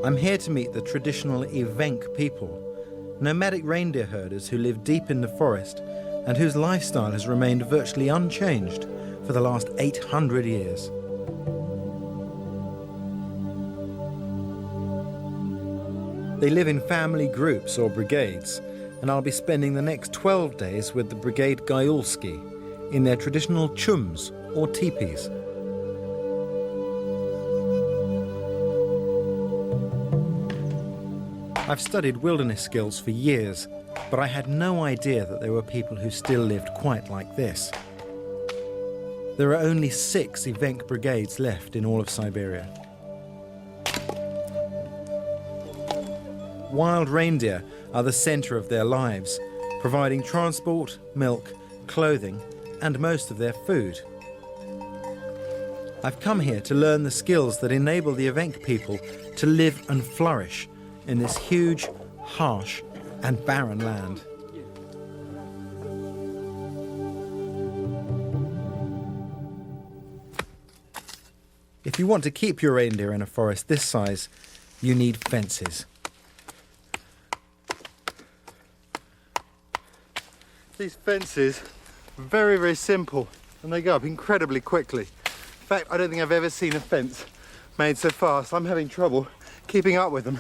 I'm here to meet the traditional Evenk people, nomadic reindeer herders who live deep in the forest and whose lifestyle has remained virtually unchanged for the last 800 years. They live in family groups or brigades, and I'll be spending the next 12 days with the Brigade Gaiulski in their traditional chums or teepees. I've studied wilderness skills for years, but I had no idea that there were people who still lived quite like this. There are only 6 Evenk brigades left in all of Siberia. Wild reindeer are the centre of their lives, providing transport, milk, clothing, and most of their food. I've come here to learn the skills that enable the Evenk people to live and flourish in this huge, harsh, and barren land. If you want to keep your reindeer in a forest this size, you need fences. These fences are very, very simple, and they go up incredibly quickly. In fact, I don't think I've ever seen a fence made so fast. I'm having trouble keeping up with them.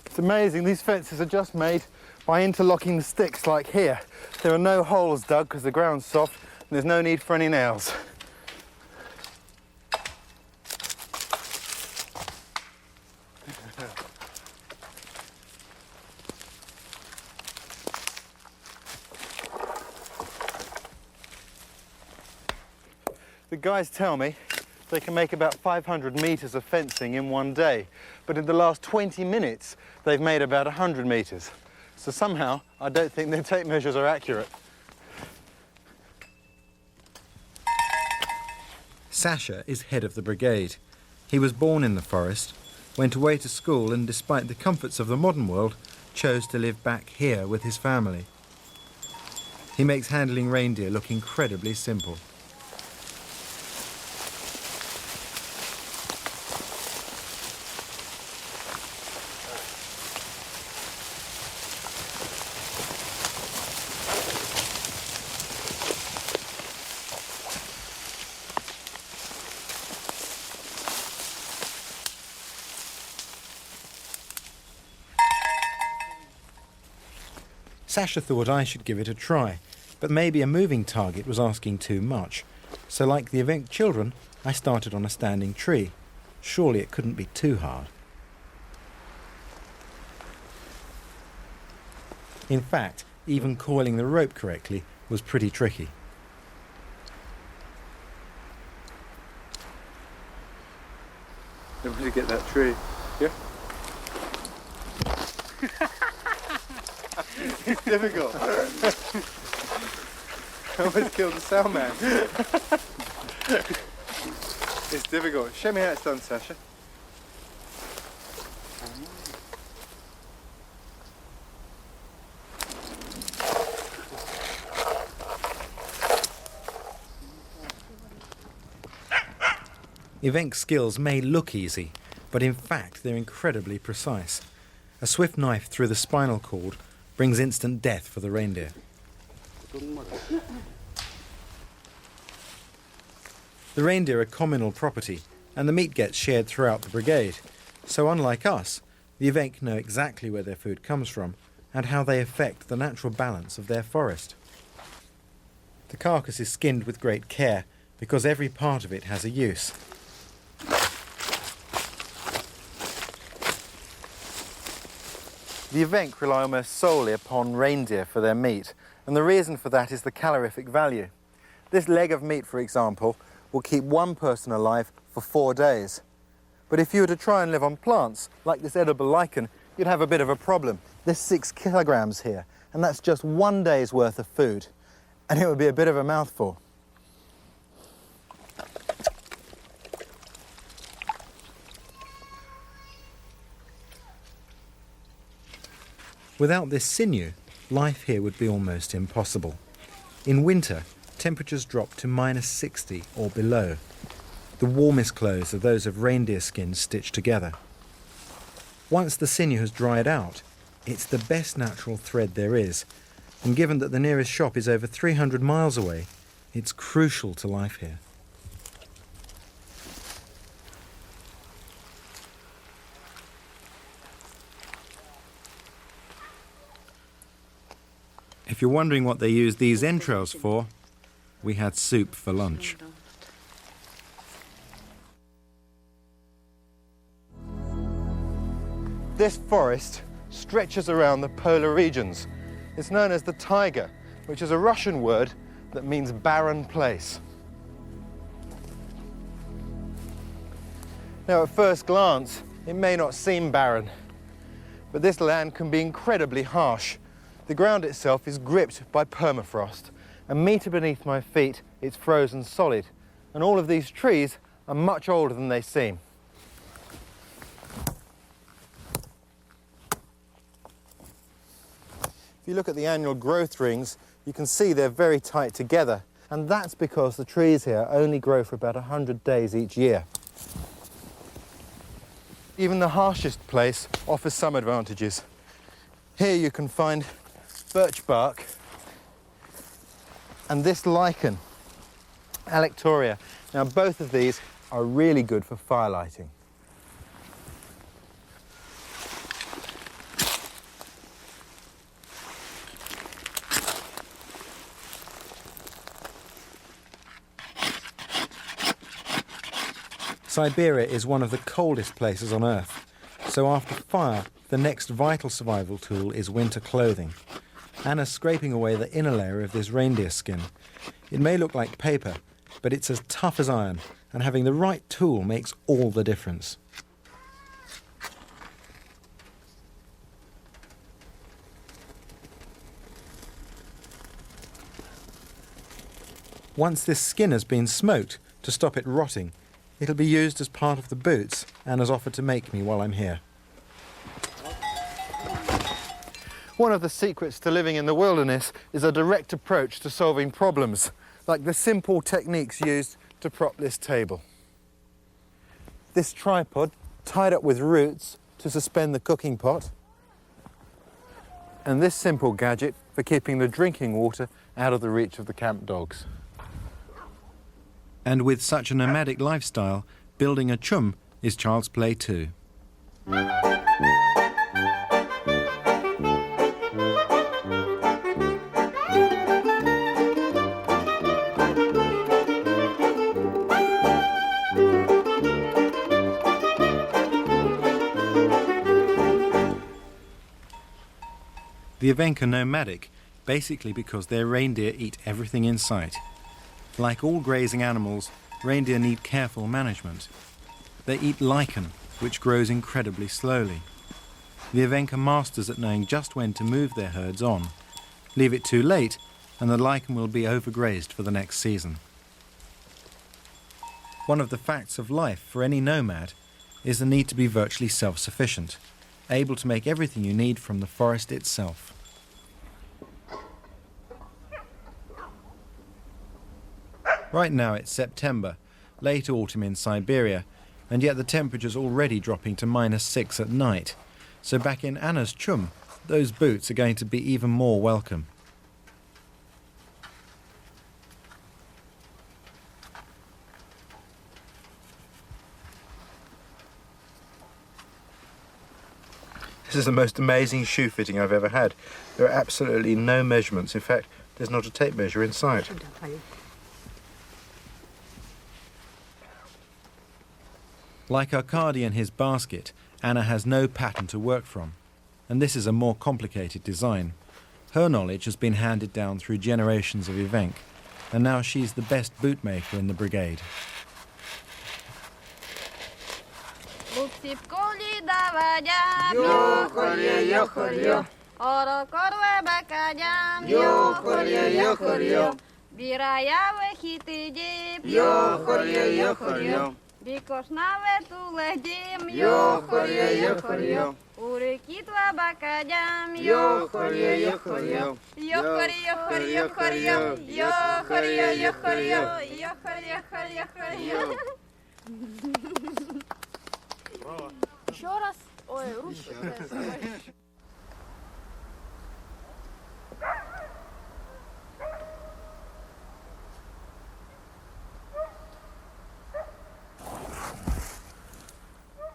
It's amazing, these fences are just made by interlocking the sticks like here. There are no holes dug because the ground's soft and there's no need for any nails. The guys tell me they can make about 500 meters of fencing in one day, but in the last 20 minutes they've made about 100 meters. So somehow I don't think their tape measures are accurate. Sasha is head of the brigade. He was born in the forest, went away to school, and despite the comforts of the modern world, chose to live back here with his family. He makes handling reindeer look incredibly simple. Sasha thought I should give it a try, but maybe a moving target was asking too much. So like the Evenk children, I started on a standing tree. Surely it couldn't be too hard. In fact, even coiling the rope correctly was pretty tricky. Everybody get that tree. Yeah? It's difficult. I almost killed the salmon. It's difficult. Show me how it's done, Sasha. Evenk skills may look easy, but in fact they're incredibly precise. A swift knife through the spinal cord brings instant death for the reindeer. The reindeer are communal property, and the meat gets shared throughout the brigade. So unlike us, the Evenk know exactly where their food comes from and how they affect the natural balance of their forest. The carcass is skinned with great care because every part of it has a use. The Evenk rely almost solely upon reindeer for their meat, and the reason for that is the calorific value. This leg of meat, for example, will keep one person alive for 4 days. But if you were to try and live on plants, like this edible lichen, you'd have a bit of a problem. There's 6 kilograms here, and that's just 1 day's worth of food, and it would be a bit of a mouthful. Without this sinew, life here would be almost impossible. In winter, temperatures drop to -60 or below. The warmest clothes are those of reindeer skins stitched together. Once the sinew has dried out, it's the best natural thread there is, and given that the nearest shop is over 300 miles away, it's crucial to life here. If you're wondering what they use these entrails for, we had soup for lunch. This forest stretches around the polar regions. It's known as the taiga, which is a Russian word that means barren place. Now, at first glance, it may not seem barren, but this land can be incredibly harsh. The ground itself is gripped by permafrost. A metre beneath my feet, it's frozen solid, and all of these trees are much older than they seem. If you look at the annual growth rings, you can see they're very tight together, and that's because the trees here only grow for about 100 days each year. Even the harshest place offers some advantages. Here you can find birch bark and this lichen, Alectoria. Now, both of these are really good for fire lighting. Siberia is one of the coldest places on Earth, so after fire, the next vital survival tool is winter clothing. Anna's scraping away the inner layer of this reindeer skin. It may look like paper, but it's as tough as iron, and having the right tool makes all the difference. Once this skin has been smoked to stop it rotting, it'll be used as part of the boots Anna's offered to make me while I'm here. One of the secrets to living in the wilderness is a direct approach to solving problems, like the simple techniques used to prop this table. This tripod tied up with roots to suspend the cooking pot, and this simple gadget for keeping the drinking water out of the reach of the camp dogs. And with such a nomadic lifestyle, building a chum is child's play too. The Evenk are nomadic, basically because their reindeer eat everything in sight. Like all grazing animals, reindeer need careful management. They eat lichen, which grows incredibly slowly. The Evenk are masters at knowing just when to move their herds on. Leave it too late, and the lichen will be overgrazed for the next season. One of the facts of life for any nomad is the need to be virtually self-sufficient, able to make everything you need from the forest itself. Right now it's September, late autumn in Siberia, and yet the temperature's already dropping to -6 at night. So back in Anna's chum, those boots are going to be even more welcome. This is the most amazing shoe fitting I've ever had. There are absolutely no measurements. In fact, there's not a tape measure inside. Like Arkady and his basket, Anna has no pattern to work from, and this is a more complicated design. Her knowledge has been handed down through generations of Evenk, and now she's the best bootmaker in the brigade. Kitwa bakajam, Yo, Korea, yo, Korea. Yo Korea, Korea, Korea. Yo Korea, yo Korea. Yo Korea, Korea, Korea. Еще раз. Ой, руки.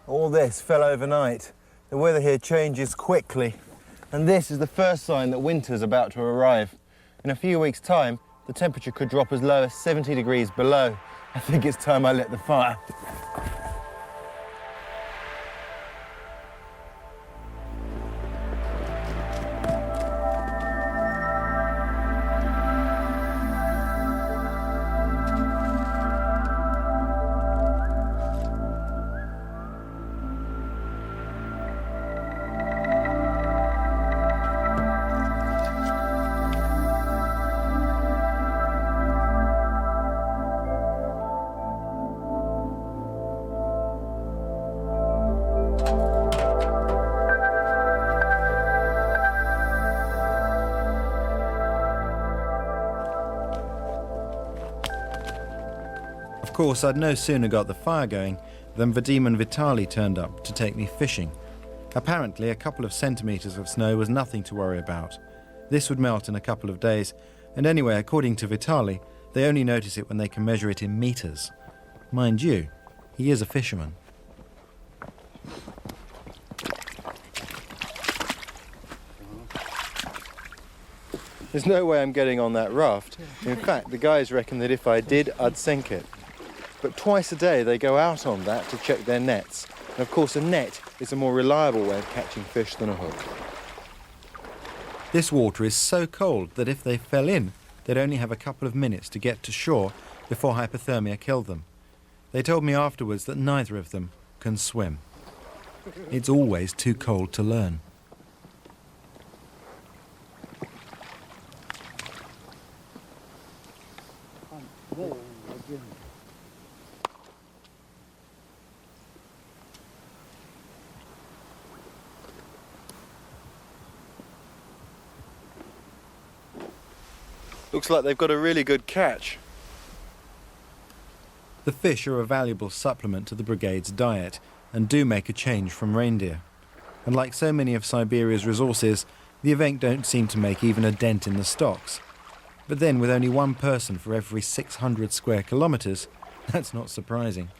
All this fell overnight. The weather here changes quickly, and this is the first sign that winter's about to arrive. In a few weeks' time, the temperature could drop as low as 70 degrees below. I think it's time I lit the fire. Of course, I'd no sooner got the fire going than Vadim and Vitali turned up to take me fishing. Apparently, a couple of centimetres of snow was nothing to worry about. This would melt in a couple of days, and anyway, according to Vitali, they only notice it when they can measure it in metres. Mind you, he is a fisherman. There's no way I'm getting on that raft. In fact, the guys reckon that if I did, I'd sink it. But twice a day they go out on that to check their nets. And of course a net is a more reliable way of catching fish than a hook. This water is so cold that if they fell in, they'd only have a couple of minutes to get to shore before hypothermia killed them. They told me afterwards that neither of them can swim. It's always too cold to learn. Looks like they've got a really good catch. The fish are a valuable supplement to the brigade's diet and do make a change from reindeer. And like so many of Siberia's resources, the event don't seem to make even a dent in the stocks. But then with only one person for every 600 square kilometres, that's not surprising.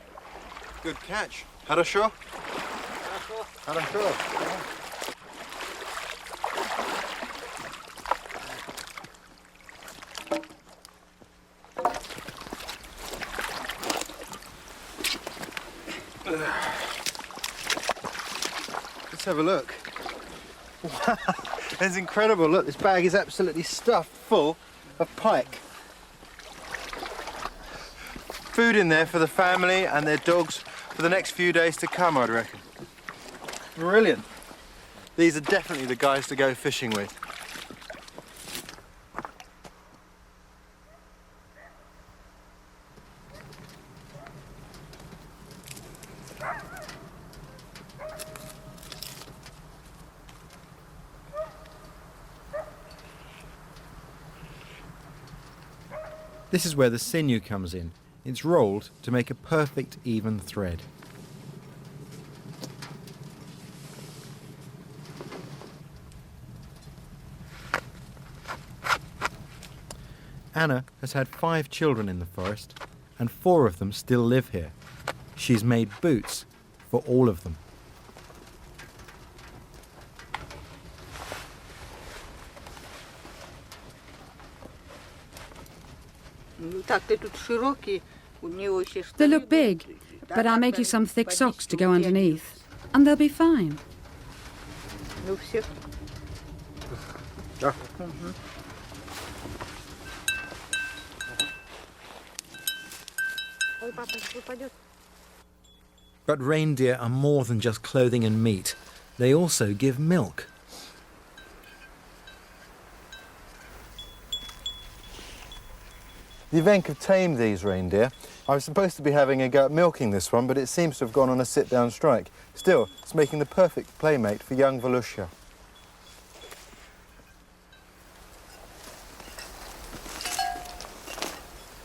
Good catch. Хорошо? Хорошо. Let's have a look. Wow, that's incredible. Look, this bag is absolutely stuffed full of pike. Food in there for the family and their dogs for the next few days to come, I'd reckon. Brilliant. These are definitely the guys to go fishing with. This is where the sinew comes in. It's rolled to make a perfect even thread. Anna has had 5 children in the forest, and 4 of them still live here. She's made boots for all of them. They look big, but I'll make you some thick socks to go underneath, and they'll be fine. But reindeer are more than just clothing and meat. They also give milk. The Evenk have tamed these reindeer. I was supposed to be having a go at milking this one, but it seems to have gone on a sit-down strike. Still, it's making the perfect playmate for young Volusia.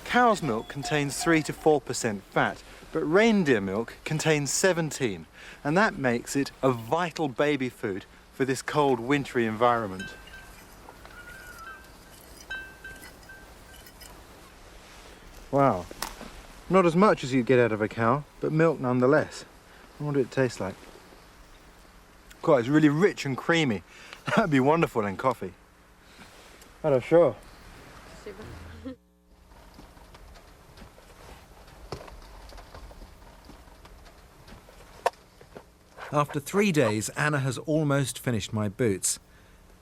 Cow's milk contains 3 to 4% fat, but reindeer milk contains 17, and that makes it a vital baby food for this cold, wintry environment. Wow. Not as much as you'd get out of a cow, but milk nonetheless. I wonder what it tastes like. God, it's really rich and creamy. That'd be wonderful in coffee. I'm sure. After 3 days, Anna has almost finished my boots.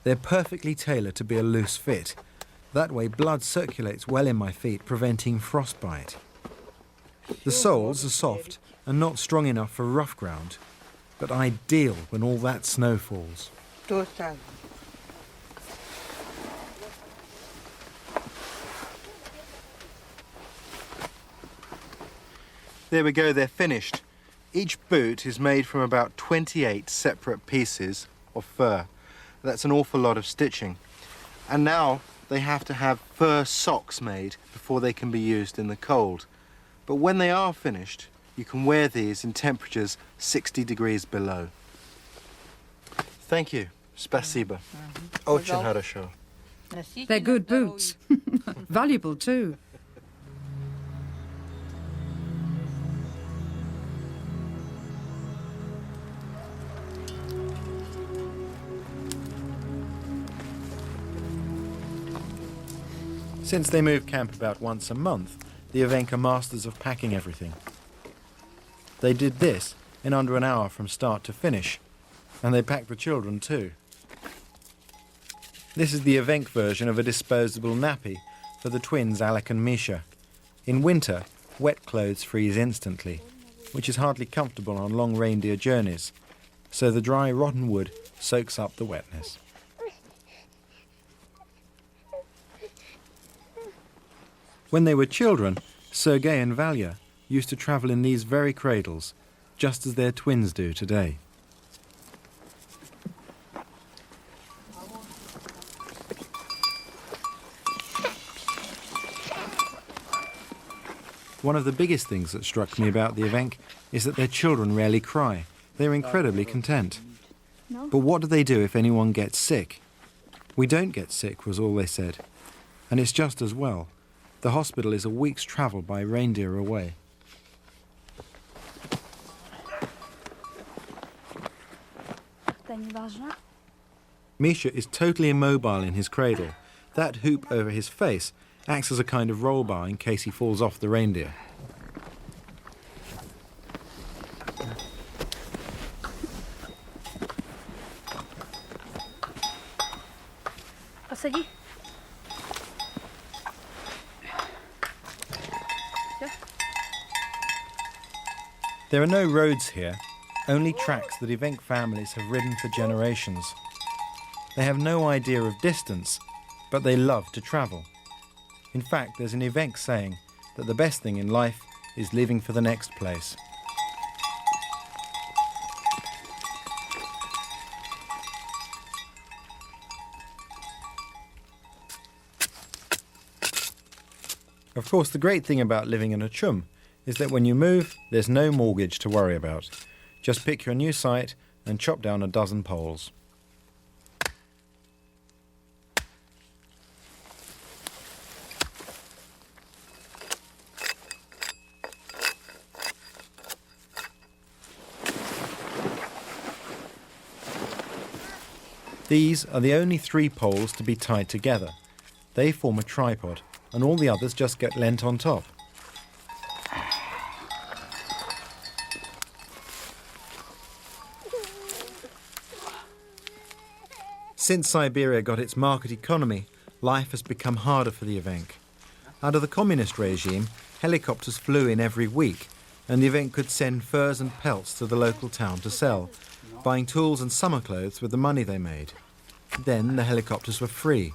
They're perfectly tailored to be a loose fit. That way blood circulates well in my feet, preventing frostbite. The soles are soft and not strong enough for rough ground, but ideal when all that snow falls. There we go, they're finished. Each boot is made from about 28 separate pieces of fur. That's an awful lot of stitching. And now they have to have fur socks made before they can be used in the cold. But when they are finished, you can wear these in temperatures 60 degrees below. Thank you. Spasiba. Очень хорошо. They're good boots. Valuable too. Since they move camp about once a month, the Evenk are masters of packing everything. They did this in under an hour from start to finish, and they packed the children too. This is the Evenk version of a disposable nappy for the twins Alec and Misha. In winter, wet clothes freeze instantly, which is hardly comfortable on long reindeer journeys, so the dry rotten wood soaks up the wetness. When they were children, Sergei and Valya used to travel in these very cradles, just as their twins do today. One of the biggest things that struck me about the Evenk is that their children rarely cry. They're incredibly content. But what do they do if anyone gets sick? We don't get sick, was all they said. And it's just as well. The hospital is a week's travel by reindeer away. Misha is totally immobile in his cradle. That hoop over his face acts as a kind of roll bar in case he falls off the reindeer. Посади. There are no roads here, only tracks that Evenk families have ridden for generations. They have no idea of distance, but they love to travel. In fact, there's an Evenk saying that the best thing in life is living for the next place. Of course, the great thing about living in a chum is that when you move, there's no mortgage to worry about. Just pick your new site and chop down a dozen poles. These are the only 3 poles to be tied together. They form a tripod, and all the others just get leant on top. Since Siberia got its market economy, life has become harder for the Evenk. Under the communist regime, helicopters flew in every week, and the Evenk could send furs and pelts to the local town to sell, buying tools and summer clothes with the money they made. Then the helicopters were free.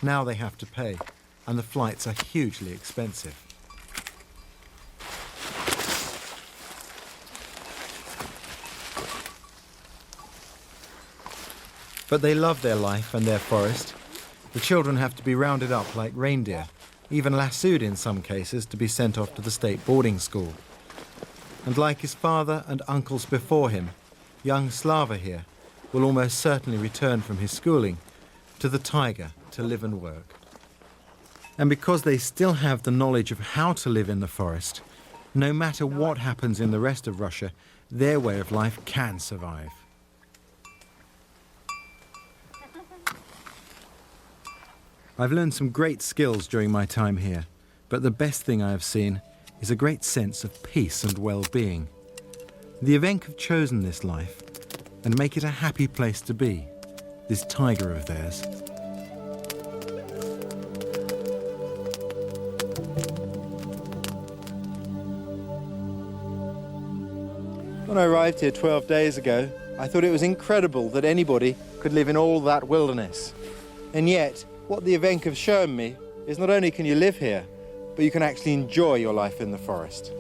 Now they have to pay, and the flights are hugely expensive. But they love their life and their forest. The children have to be rounded up like reindeer, even lassoed in some cases to be sent off to the state boarding school. And like his father and uncles before him, young Slava here will almost certainly return from his schooling to the taiga to live and work. And because they still have the knowledge of how to live in the forest, no matter what happens in the rest of Russia, their way of life can survive. I've learned some great skills during my time here, but the best thing I have seen is a great sense of peace and well-being. The Evenk have chosen this life and make it a happy place to be, this taiga of theirs. When I arrived here 12 days ago, I thought it was incredible that anybody could live in all that wilderness. And yet, what the Evenk have shown me is not only can you live here, but you can actually enjoy your life in the forest.